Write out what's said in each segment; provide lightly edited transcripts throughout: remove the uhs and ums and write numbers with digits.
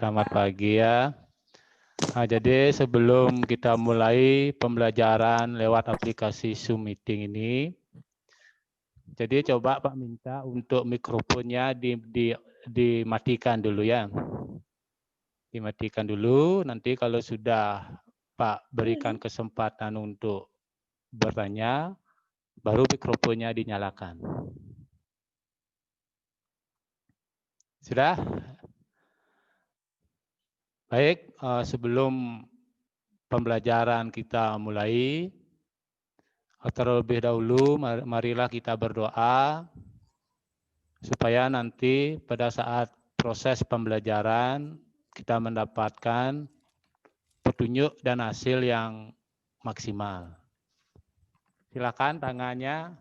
Selamat pagi ya. Nah, jadi sebelum kita mulai pembelajaran lewat aplikasi Zoom Meeting ini, jadi coba Pak minta untuk mikrofonnya dimatikan dulu ya. Dimatikan dulu, nanti kalau sudah Pak berikan kesempatan untuk bertanya, baru mikrofonnya dinyalakan. Sudah? Baik, sebelum pembelajaran kita mulai, terlebih dahulu marilah kita berdoa supaya nanti pada saat proses pembelajaran kita mendapatkan petunjuk dan hasil yang maksimal. Silakan tangannya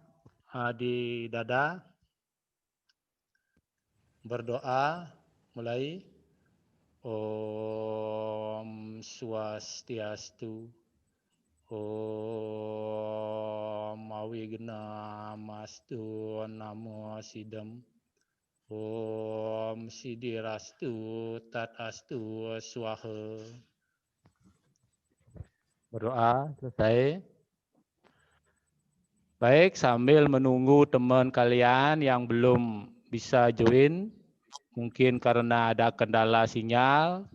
di dada, berdoa, mulai. Om Swastiastu. Om Awigna-mastu Namo Sidam. Om Sidirastu Tatastu Swaha. Berdoa selesai. Baik, sambil menunggu teman kalian yang belum bisa join, mungkin karena ada kendala sinyal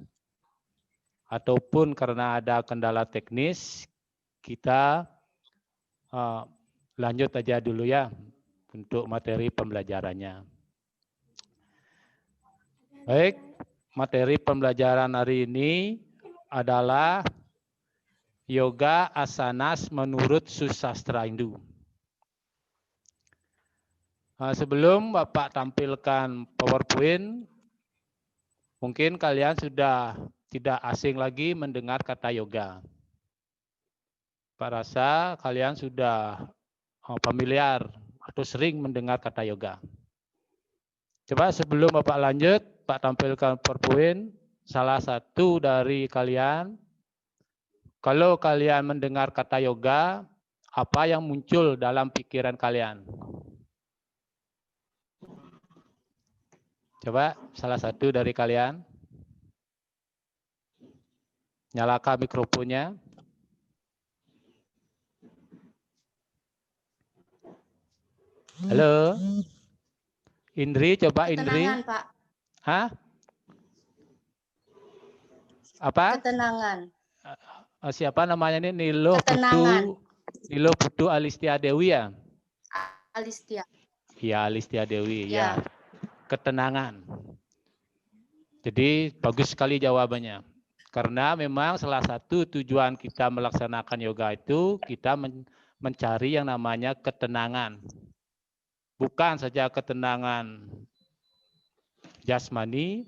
ataupun karena ada kendala teknis, kita lanjut aja dulu ya untuk materi pembelajarannya. Baik, materi pembelajaran hari ini adalah yoga asanas menurut Susastra Hindu. Sebelum Bapak tampilkan PowerPoint, mungkin kalian sudah tidak asing lagi mendengar kata yoga. Pak rasa kalian sudah familiar atau sering mendengar kata yoga. Coba sebelum Bapak lanjut, Pak tampilkan PowerPoint. Salah satu dari kalian, kalau kalian mendengar kata yoga, apa yang muncul dalam pikiran kalian? Coba salah satu dari kalian. Nyalakan mikrofonnya. Halo. Indri, coba Indri. Ketenangan, Pak. Hah? Apa? Ketenangan. Siapa namanya ini? Nilo Putu Alistia Dewi ya? Alistia. Iya, Alistia Dewi. Ya. Ketenangan. Jadi bagus sekali jawabannya. Karena memang salah satu tujuan kita melaksanakan yoga itu kita mencari yang namanya ketenangan. Bukan saja ketenangan jasmani,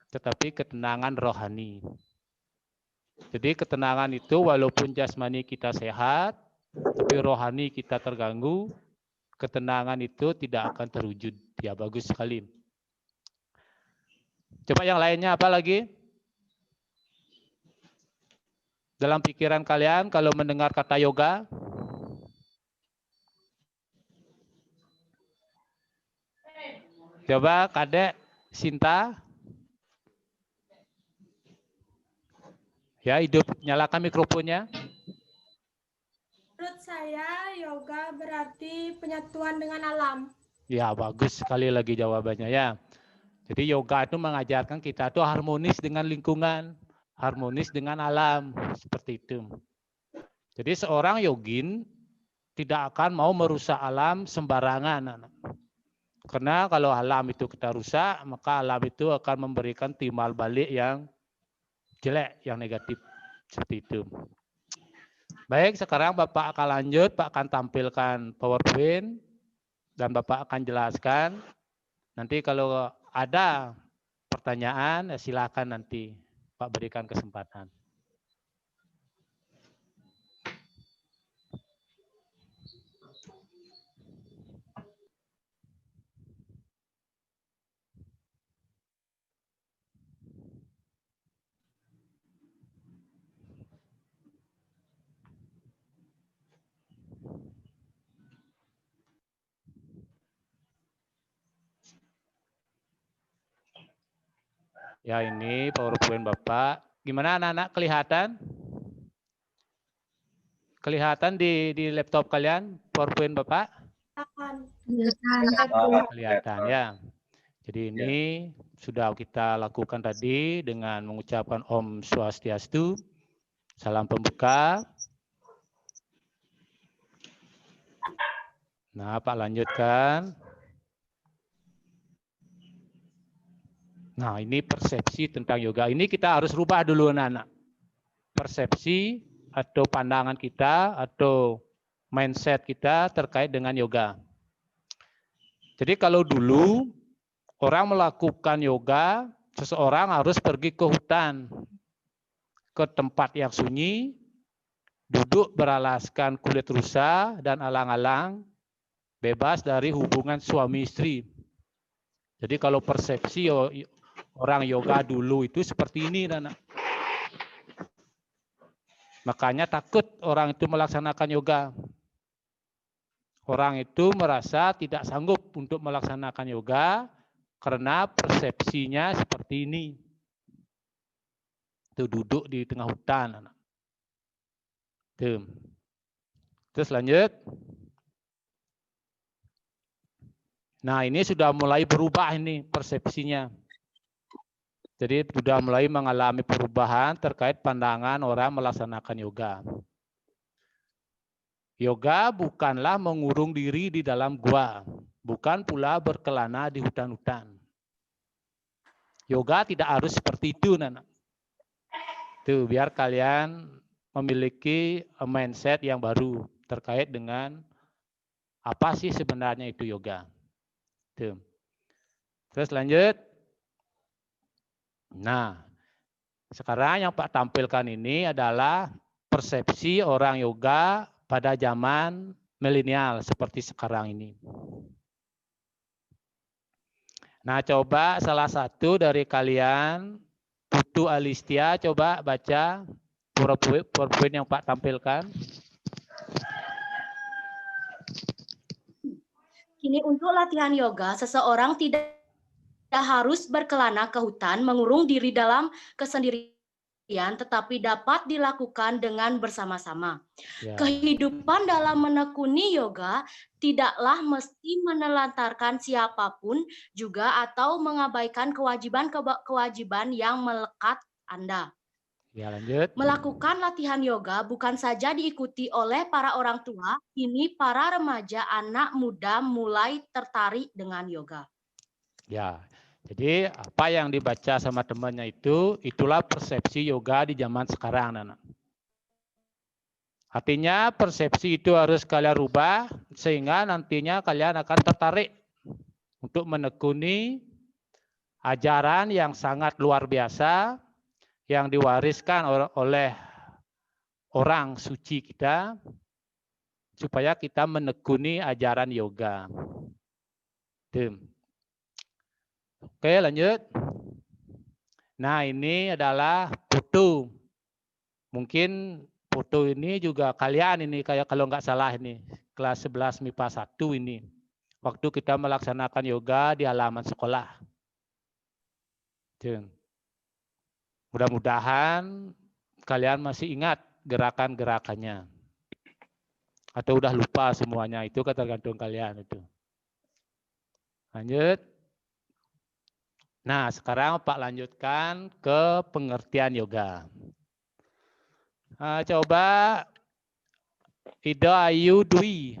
tetapi ketenangan rohani. Jadi ketenangan itu walaupun jasmani kita sehat, tapi rohani kita terganggu, ketenangan itu tidak akan terwujud. Ya, bagus sekali. Coba yang lainnya apa lagi? Dalam pikiran kalian kalau mendengar kata yoga? Coba Kadek, Sinta. Ya, hidup, nyalakan mikrofonnya. Menurut saya, yoga berarti penyatuan dengan alam. Ya, bagus sekali lagi jawabannya ya. Jadi yoga itu mengajarkan kita tuh harmonis dengan lingkungan, harmonis dengan alam, seperti itu. Jadi seorang yogin tidak akan mau merusak alam sembarangan. Karena kalau alam itu kita rusak, maka alam itu akan memberikan timbal balik yang jelek, yang negatif. Seperti itu. Baik, sekarang Bapak akan lanjut, Pak akan tampilkan PowerPoint, dan Bapak akan jelaskan. Nanti kalau ada pertanyaan, silakan nanti Pak berikan kesempatan. Ya, ini PowerPoint Bapak. Gimana anak-anak kelihatan? Kelihatan di laptop kalian PowerPoint Bapak? Akan. Kelihatan ya. Jadi ini sudah kita lakukan tadi dengan mengucapkan Om Swastiastu. Salam pembuka. Nah, Pak lanjutkan. Nah, ini persepsi tentang yoga. Ini kita harus rubah dulu anak-anak. Persepsi atau pandangan kita atau mindset kita terkait dengan yoga. Jadi kalau dulu orang melakukan yoga, seseorang harus pergi ke hutan, ke tempat yang sunyi, duduk beralaskan kulit rusa dan alang-alang, bebas dari hubungan suami istri. Jadi kalau persepsi orang yoga dulu itu seperti ini, anak. Makanya takut orang itu melaksanakan yoga. Orang itu merasa tidak sanggup untuk melaksanakan yoga karena persepsinya seperti ini. Itu duduk di tengah hutan, anak. Tuh. Terus lanjut. Nah, ini sudah mulai berubah ini persepsinya. Jadi sudah mulai mengalami perubahan terkait pandangan orang melaksanakan yoga. Yoga bukanlah mengurung diri di dalam gua, bukan pula berkelana di hutan-hutan. Yoga tidak harus seperti itu, Nana. Tuh, biar kalian memiliki mindset yang baru terkait dengan apa sih sebenarnya itu yoga. Tuh. Terus lanjut. Nah, sekarang yang Pak tampilkan ini adalah persepsi orang yoga pada zaman milenial seperti sekarang ini. Nah, coba salah satu dari kalian, Putu Alistia, coba baca PowerPoint yang Pak tampilkan. Kini untuk latihan yoga, seseorang tidak harus berkelana ke hutan, mengurung diri dalam kesendirian, tetapi dapat dilakukan dengan bersama-sama. Ya. Kehidupan dalam menekuni yoga tidaklah mesti menelantarkan siapapun juga atau mengabaikan kewajiban yang melekat Anda. Ya, lanjut. Melakukan latihan yoga bukan saja diikuti oleh para orang tua, kini para remaja anak muda mulai tertarik dengan yoga. Ya, jadi apa yang dibaca sama temannya itu, itulah persepsi yoga di zaman sekarang, Nana. Artinya persepsi itu harus kalian rubah sehingga nantinya kalian akan tertarik untuk menekuni ajaran yang sangat luar biasa yang diwariskan oleh orang suci kita supaya kita menekuni ajaran yoga. Oke, lanjut. Nah, ini adalah foto. Mungkin foto ini juga kalian ini kayak kalau nggak salah ini kelas 11 MIPA 1 ini. Waktu kita melaksanakan yoga di halaman sekolah. Mudah-mudahan kalian masih ingat gerakan-gerakannya. Atau udah lupa semuanya, itu tergantung kalian itu. Lanjut. Nah, sekarang Pak lanjutkan ke pengertian yoga. Coba Ida Ayu Dwi.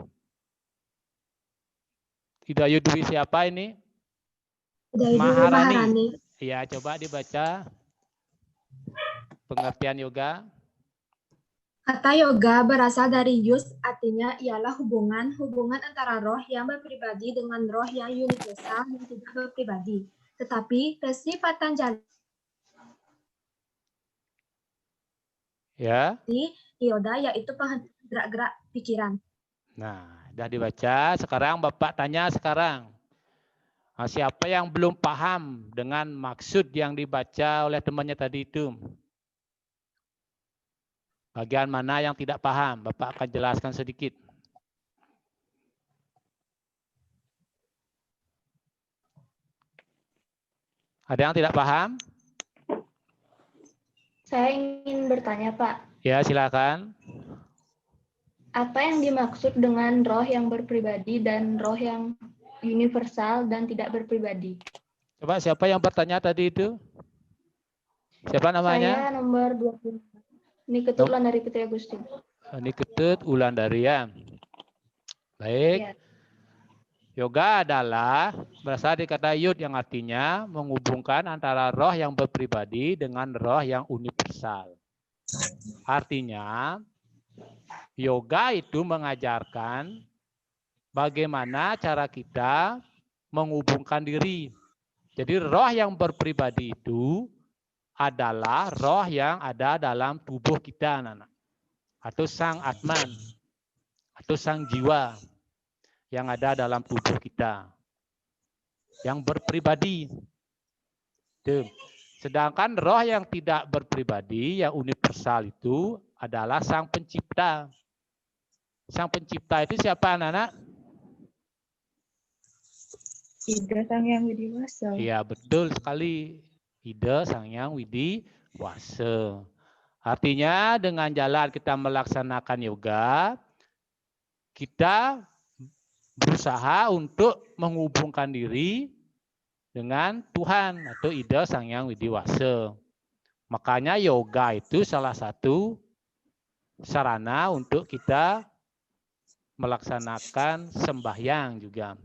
Ida Ayu Dwi siapa ini? Maharani. Iya, coba dibaca pengertian yoga. Kata yoga berasal dari yus, artinya ialah hubungan antara roh yang berpribadi dengan roh yang universal yang tidak berpribadi. Tetapi Resi Patanjali Ya. yoga yaitu gerak-gerak pikiran. Nah, sudah dibaca. Sekarang Bapak tanya sekarang. Siapa yang belum paham dengan maksud yang dibaca oleh temannya tadi itu? Bagian mana yang tidak paham? Bapak akan jelaskan sedikit. Ada yang tidak paham? Saya ingin bertanya, Pak. Ya, silakan. Apa yang dimaksud dengan roh yang berpribadi dan roh yang universal dan tidak berpribadi? Coba siapa yang bertanya tadi itu? Siapa namanya? Saya nomor 20. Ini keturunan dari Putri Agustin. Ini Ketut Wulandari ya. Baik. Ya. Yoga adalah berasal dari kata yud yang artinya menghubungkan antara roh yang berpribadi dengan roh yang universal. Artinya, yoga itu mengajarkan bagaimana cara kita menghubungkan diri. Jadi roh yang berpribadi itu adalah roh yang ada dalam tubuh kita, anak-anak. Atau sang atman, atau sang jiwa yang ada dalam tubuh kita. Yang berpribadi. Tuh. Sedangkan roh yang tidak berpribadi, yang universal itu adalah sang pencipta. Sang pencipta itu siapa, anak-anak? Ida Sang Yang Widi Wasa. Iya, betul sekali. Ida Sang Yang Widi Wasa. Artinya dengan jalan kita melaksanakan yoga, kita berusaha untuk menghubungkan diri dengan Tuhan atau Ida Sang Yang Widi Wasa. Makanya yoga itu salah satu sarana untuk kita melaksanakan sembahyang juga.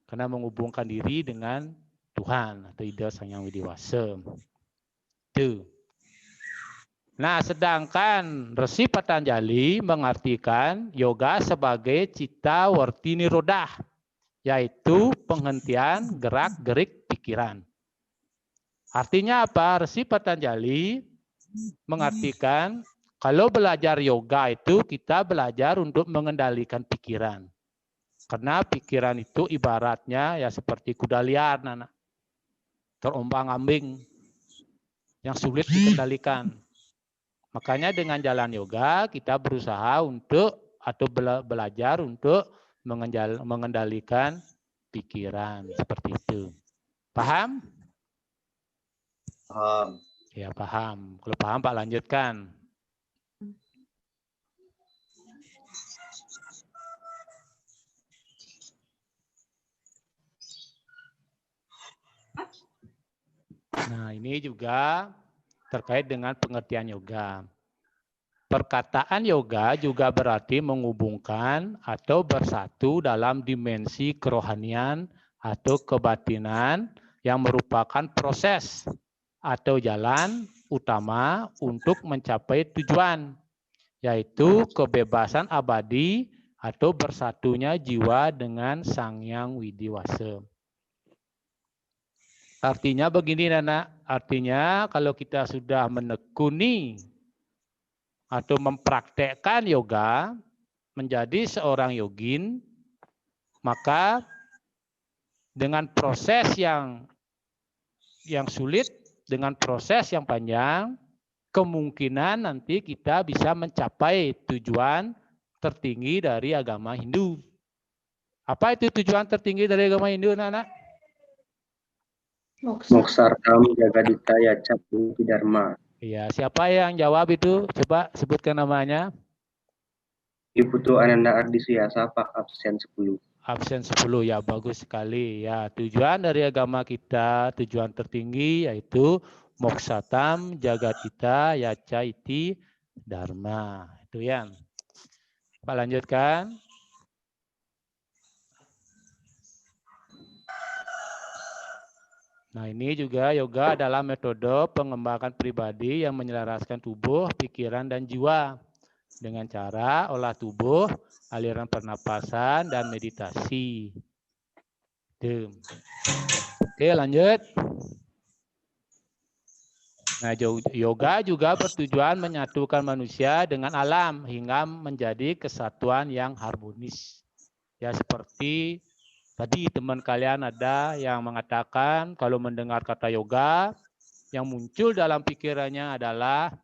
Karena menghubungkan diri dengan Tuhan atau Ida Sang Yang Widi Wasa. Itu. Nah, sedangkan Resi Patanjali mengartikan yoga sebagai cita warti nirodah, yaitu penghentian gerak-gerik pikiran. Artinya apa? Resi Patanjali mengartikan kalau belajar yoga itu kita belajar untuk mengendalikan pikiran. Karena pikiran itu ibaratnya ya seperti kuda liar, anak. Terombang-ambing yang sulit dikendalikan. Makanya dengan jalan yoga kita berusaha untuk atau belajar untuk mengendalikan pikiran seperti itu. Paham? Paham. Ya, paham. Kalau paham Pak lanjutkan. Nah, ini juga terkait dengan pengertian yoga. Perkataan yoga juga berarti menghubungkan atau bersatu dalam dimensi kerohanian atau kebatinan yang merupakan proses atau jalan utama untuk mencapai tujuan, yaitu kebebasan abadi atau bersatunya jiwa dengan Sang Yang Widi Wasa. Artinya begini, Nana. Artinya kalau kita sudah menekuni atau mempraktekkan yoga menjadi seorang yogin, maka dengan proses yang sulit, dengan proses yang panjang, kemungkinan nanti kita bisa mencapai tujuan tertinggi dari agama Hindu. Apa itu tujuan tertinggi dari agama Hindu, Nana? Moksartam Jagadita Yaca Inti Dharma. Iya, siapa yang jawab itu? Coba sebutkan namanya. Ibu Putu Ananda Ardi Suyasa, Pak, absen 10. Absen 10, ya bagus sekali. Ya, tujuan dari agama kita, tujuan tertinggi yaitu Moksatam Jagadita Yaca Iti Dharma. Itu ya. Pak lanjutkan. Nah, ini juga yoga adalah metode pengembangan pribadi yang menyelaraskan tubuh, pikiran, dan jiwa dengan cara olah tubuh, aliran pernapasan, dan meditasi. Oke, lanjut. Nah, yoga juga bertujuan menyatukan manusia dengan alam hingga menjadi kesatuan yang harmonis. Ya, seperti tadi teman kalian ada yang mengatakan kalau mendengar kata yoga, yang muncul dalam pikirannya adalah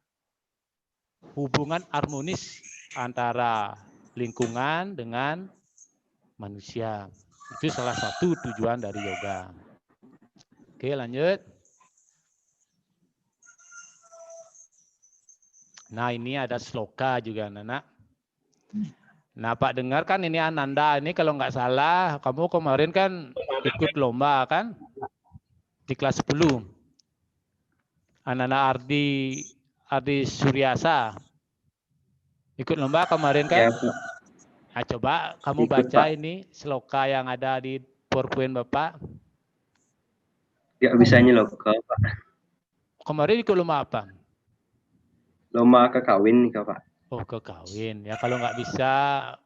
hubungan harmonis antara lingkungan dengan manusia. Itu salah satu tujuan dari yoga. Oke, lanjut. Nah, ini ada sloka juga, Nana. Nah, Pak dengar kan ini Ananda, ini kalau nggak salah, kamu kemarin kan ikut lomba kan? Di kelas 10. Ananda Ardi Suryasa. Ikut lomba kemarin kan? Ya, Pak. Nah, coba kamu Ikut, baca Pak. ini sloka yang ada di PowerPoint Bapak. Nggak bisanya loka, Pak. Kemarin ikut lomba apa? Lomba kekawin nih, Pak. Oh, ke kawin. Ya kalau nggak bisa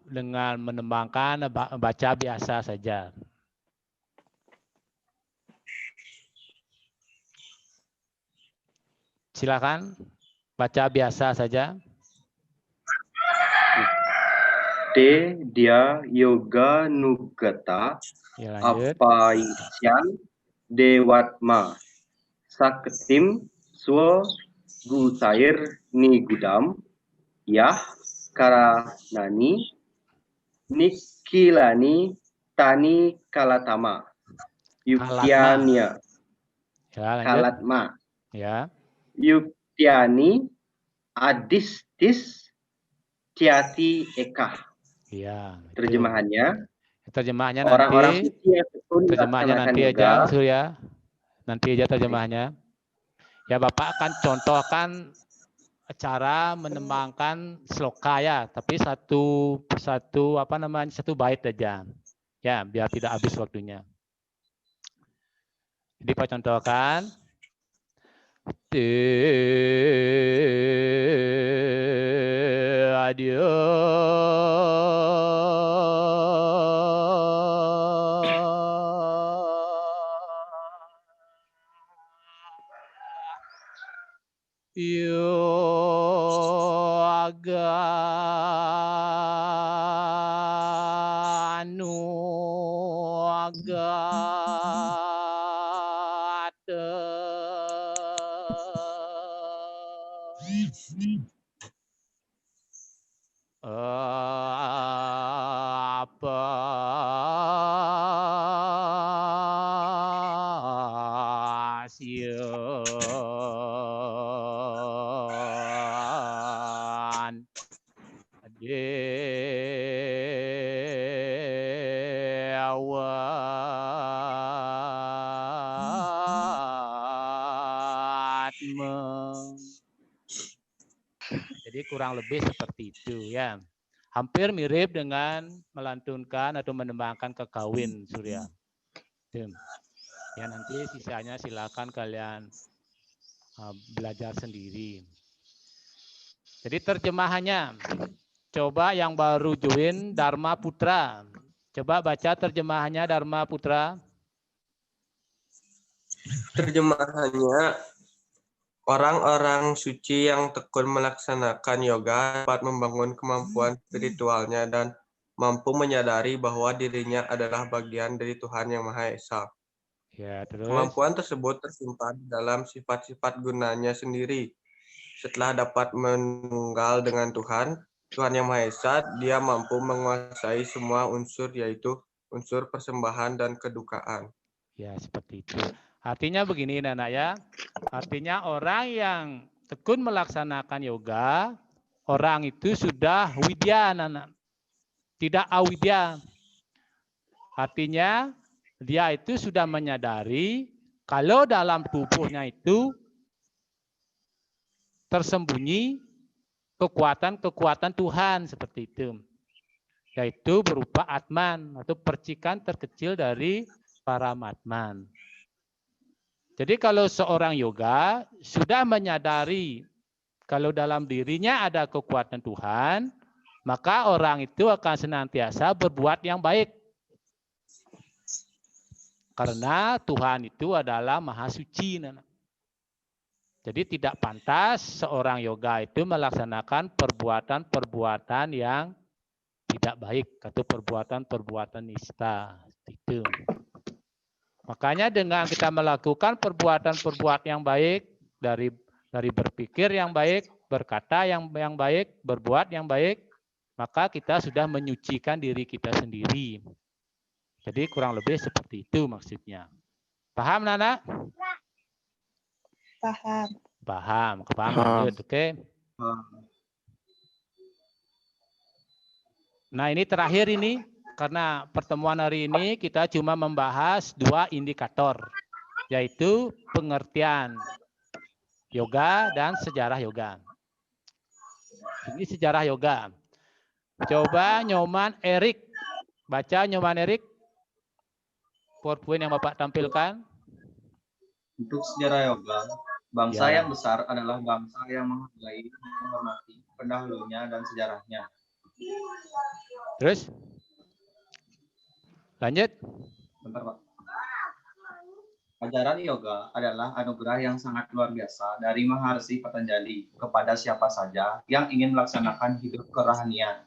dengan menembangkan, baca biasa saja. Silakan baca biasa saja. Dia yoga nugata Ya, lanjut. apaisyan dewatma saketim swa gutair ni gudam yah karanani nikilani tani kalatama yuktiania Ya, lanjut. kalatma Ya. yuktiani adistis tiati ekah. Iya. Terjemahannya, Terjemahannya orang-orang nanti. suci yang tekun Terjemahannya melaksanakan nanti yoga. aja, Surya. Nanti aja terjemahannya. Ya, Bapak akan contohkan cara menembangkan sloka ya, tapi satu bait aja. Ya, biar tidak habis waktunya. Jadi Pak contohkan. Adio Jadi kurang lebih seperti itu ya. Hampir mirip dengan melantunkan atau menembangkan kekawin, Surya. Ya, nanti sisanya silakan kalian belajar sendiri. Jadi terjemahannya, coba yang baru join Dharma Putra. Coba baca terjemahannya Dharma Putra. Terjemahannya, orang-orang suci yang tekun melaksanakan yoga dapat membangun kemampuan spiritualnya dan mampu menyadari bahwa dirinya adalah bagian dari Tuhan Yang Maha Esa. Ya, terus. Kemampuan tersebut tersimpan dalam sifat-sifat gunanya sendiri. Setelah dapat menunggal dengan Tuhan Yang Maha Esa, dia mampu menguasai semua unsur, yaitu unsur persembahan dan kedukaan. Ya, seperti itu. Artinya begini, Nana ya. Artinya orang yang tekun melaksanakan yoga, orang itu sudah widya, Nana. Tidak awidya. Artinya dia itu sudah menyadari kalau dalam tubuhnya itu tersembunyi kekuatan-kekuatan Tuhan seperti itu. Yaitu berupa Atman atau percikan terkecil dari Paramatman. Jadi kalau seorang yoga sudah menyadari kalau dalam dirinya ada kekuatan Tuhan, maka orang itu akan senantiasa berbuat yang baik. Karena Tuhan itu adalah Maha Suci. Jadi tidak pantas seorang yoga itu melaksanakan perbuatan-perbuatan yang tidak baik atau perbuatan-perbuatan nista. Itu. Makanya dengan kita melakukan perbuatan-perbuatan yang baik, dari berpikir yang baik, berkata yang baik, berbuat yang baik, maka kita sudah menyucikan diri kita sendiri. Jadi kurang lebih seperti itu maksudnya. Paham, Nana? Paham. Paham. Lanjut, oke. Nah, ini terakhir ini, karena pertemuan hari ini kita cuma membahas 2 indikator, yaitu pengertian yoga dan sejarah yoga. Ini sejarah yoga. Coba Nyoman Erik, baca Nyoman Erik, PowerPoint yang Bapak tampilkan. Untuk sejarah yoga, bangsa Ya. yang besar adalah bangsa yang menghargai, menghormati pendahulunya dan sejarahnya. Terus? Lanjut. Bentar, Pak. Ajaran yoga adalah anugerah yang sangat luar biasa dari Maharsi Patanjali kepada siapa saja yang ingin melaksanakan hidup kerohanian.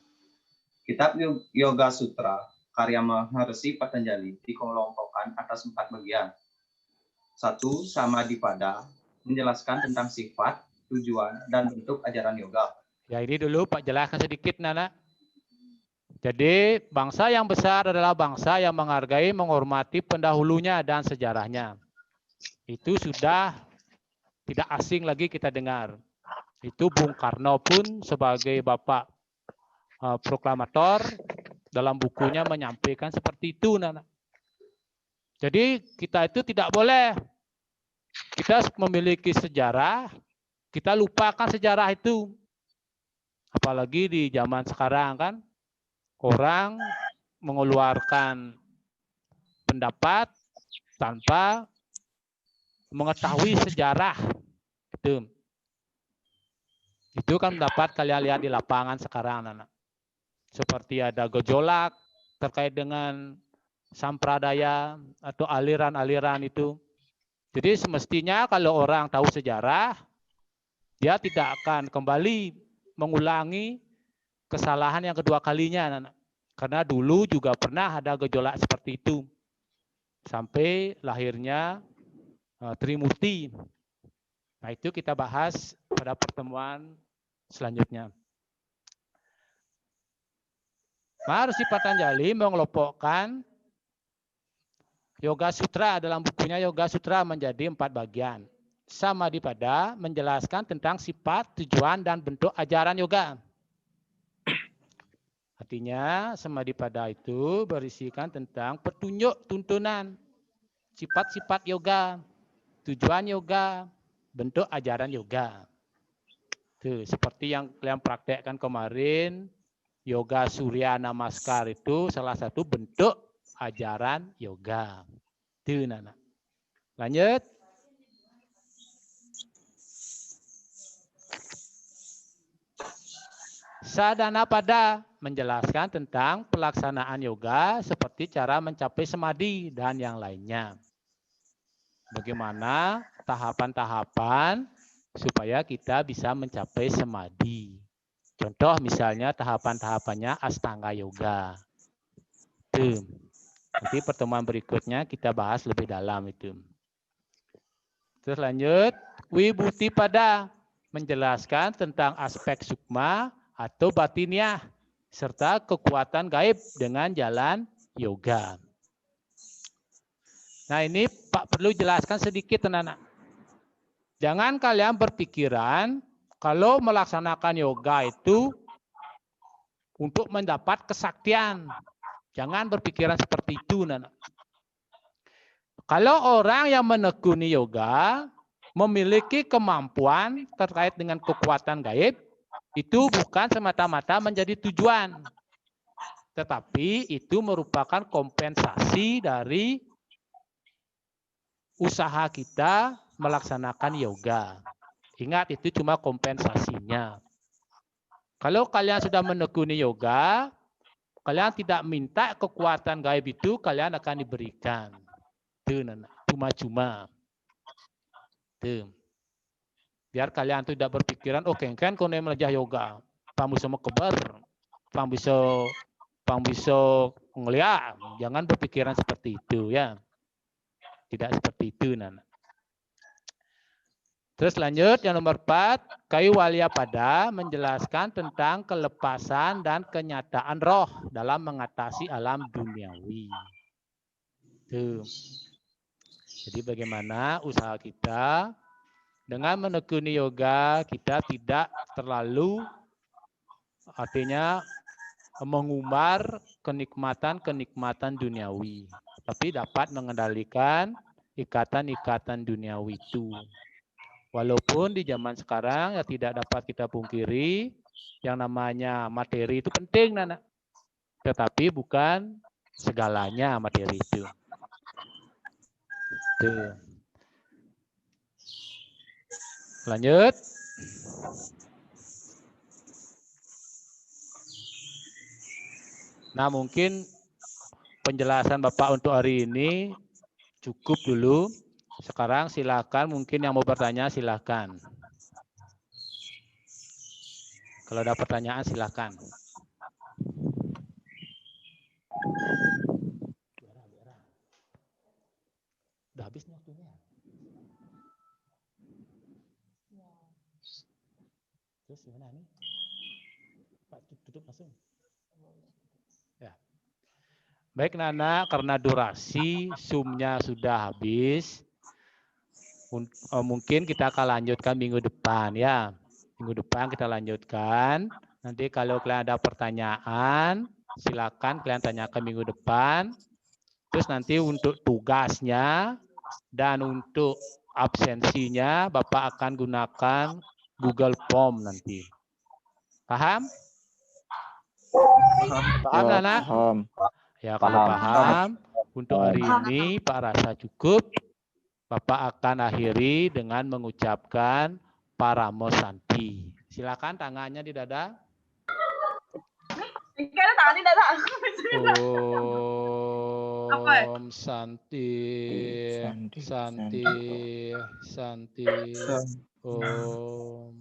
Kitab Yoga Sutra karya Maharsi Patanjali dikelompokkan atas 4 bagian. 1. Samadhipada, menjelaskan tentang sifat, tujuan, dan bentuk ajaran yoga. Ya, ini dulu Pak jelaskan sedikit, Nana. Jadi, bangsa yang besar adalah bangsa yang menghargai, menghormati pendahulunya dan sejarahnya. Itu sudah tidak asing lagi kita dengar. Itu Bung Karno pun sebagai bapak proklamator dalam bukunya menyampaikan seperti itu, Nana. Jadi kita itu tidak boleh, kita memiliki sejarah, kita lupakan sejarah itu. Apalagi di zaman sekarang kan, orang mengeluarkan pendapat tanpa mengetahui sejarah. Itu kan dapat kalian lihat di lapangan sekarang, anak. Seperti ada gejolak terkait dengan sampradaya atau aliran-aliran itu. Jadi semestinya kalau orang tahu sejarah, dia tidak akan kembali mengulangi kesalahan yang kedua kalinya, anak. Karena dulu juga pernah ada gejolak seperti itu. Sampai lahirnya Trimurti. Nah, itu kita bahas pada pertemuan selanjutnya. Maharsi Patanjali mengelompokkan Yoga Sutra dalam bukunya Yoga Sutra menjadi 4 bagian. Samadhipada menjelaskan tentang sifat, tujuan, dan bentuk ajaran yoga. Artinya Samadhipada itu berisikan tentang petunjuk tuntunan, sifat-sifat yoga, tujuan yoga, bentuk ajaran yoga. Tuh, seperti yang kalian praktekkan kemarin, yoga Surya Namaskar itu salah satu bentuk ajaran yoga. Tuh, Nana. Lanjut. Sadhana pada menjelaskan tentang pelaksanaan yoga seperti cara mencapai samadhi dan yang lainnya. Bagaimana tahapan-tahapan supaya kita bisa mencapai samadhi. Contoh misalnya tahapan-tahapannya Astanga Yoga. Itu. Nanti pertemuan berikutnya kita bahas lebih dalam itu. Terus lanjut, Wibhuti pada menjelaskan tentang aspek sukma atau batiniah serta kekuatan gaib dengan jalan yoga. Nah, ini Pak perlu jelaskan sedikit, anak-anak. Jangan kalian berpikiran kalau melaksanakan yoga itu untuk mendapat kesaktian. Jangan berpikiran seperti itu, anak-anak. Kalau orang yang menekuni yoga memiliki kemampuan terkait dengan kekuatan gaib, itu bukan semata-mata menjadi tujuan. Tetapi itu merupakan kompensasi dari usaha kita melaksanakan yoga. Ingat, itu cuma kompensasinya. Kalau kalian sudah menekuni yoga, kalian tidak minta kekuatan gaib itu, kalian akan diberikan. Cuma-cuma. Biar kalian tidak berpikiran, oh kan kau melajah yoga, pang bisa kebar, pang bisa ngeliat. Jangan berpikiran seperti itu ya. Tidak seperti itu, Nana. Terus lanjut yang nomor 4, Kayu Walia pada menjelaskan tentang kelepasan dan kenyataan roh dalam mengatasi alam duniawi. Tuh. Jadi bagaimana usaha kita Dengan menekuni yoga, kita tidak terlalu artinya mengumbar kenikmatan-kenikmatan duniawi, tapi dapat mengendalikan ikatan-ikatan duniawi itu. Walaupun di zaman sekarang ya tidak dapat kita pungkiri yang namanya materi itu penting, Nana. Tetapi bukan segalanya materi itu. Tuh. Lanjut. Nah, mungkin penjelasan Bapak untuk hari ini cukup dulu. Sekarang silakan, mungkin yang mau bertanya silakan. Kalau ada pertanyaan silakan. Udah habis nih waktunya. Terus gimana nih? Pak tutup langsung. Ya. Baik Nana, karena durasi Zoom-nya sudah habis. Mungkin kita akan lanjutkan minggu depan ya. Minggu depan kita lanjutkan. Nanti kalau kalian ada pertanyaan, silakan kalian tanyakan minggu depan. Terus nanti untuk tugasnya dan untuk absensinya Bapak akan gunakan Google Form nanti. Paham? Paham Nana? Paham. Ya kalau paham, untuk hari ini Pak rasa cukup. Bapak akan akhiri dengan mengucapkan Paramo Santi. Silakan tangannya di dada. Om Santi, Santi, Santi, Om.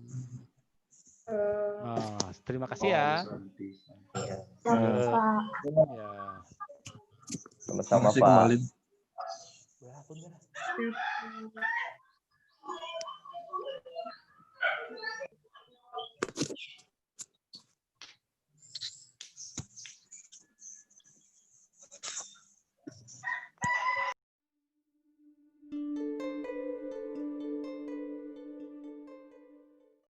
Nah, terima kasih ya. Sama-sama Pak.